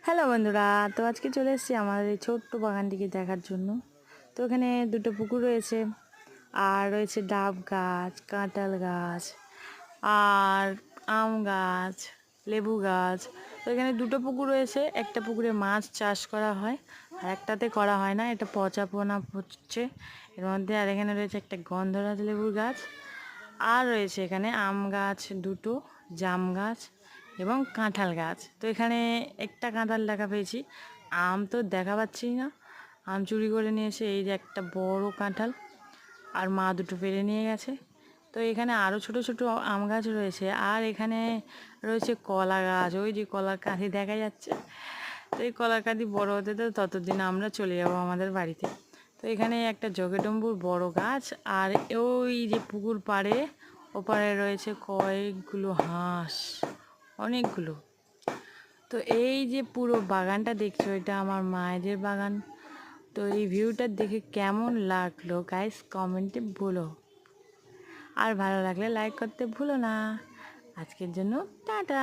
Hello বন্ধুরা, তো আজকে চলে এসেছি আমার এই ছোট্ট বাগানটিকে দেখার জন্য। তো এখানে দুটো পুকুর রয়েছে, আর রয়েছে ডাব গাছ, কাঁঠাল গাছ, আর আম গাছ, লেবু গাছ। তো এখানে দুটো পুকুর রয়েছে, একটা পুকুরে মাছ চাষ করা হয় আর একটাতে করা হয় না, এটা পচা পোনা হচ্ছে এর মধ্যে। আর এখানে রয়েছে একটা গন্ধরাজ লেবুর গাছ, আর রয়েছে এখানে আম গাছ দুটো, জাম গাছ এবং কাঁঠাল গাছ। তো এখানে একটা কাঁঠাল দেখা পেয়েছি, আম তো দেখা পাচ্ছি না। আম চুরি করে নিয়ে এসে এই যে একটা বড় কাঁঠাল, আর মা দুটো পেরে নিয়ে গেছে। তো এখানে আরও ছোট ছোট আম গাছ রয়েছে, আর এখানে রয়েছে কলা গাছ, ওই যে কলার কাঁধি দেখা যাচ্ছে। তো এই কলার কাঁধি বড় হতে তো ততদিন আমরা চলে যাব আমাদের বাড়িতে। তো এখানে একটা জগেডম্বুর বড় গাছ, আর ওই যে পুকুর পাড়ে ওপারে রয়েছে কয়েকগুলো হাঁস, অনেকগুলো। তো এই যে পুরো বাগানটা দেখছো, এটা আমার মায়েদের বাগান। তো এই ভিউটা দেখে কেমন লাগলো গাইস কমেন্টে বলো, আর ভালো লাগলে লাইক করতে ভুলো না। আজকের জন্য টাটা।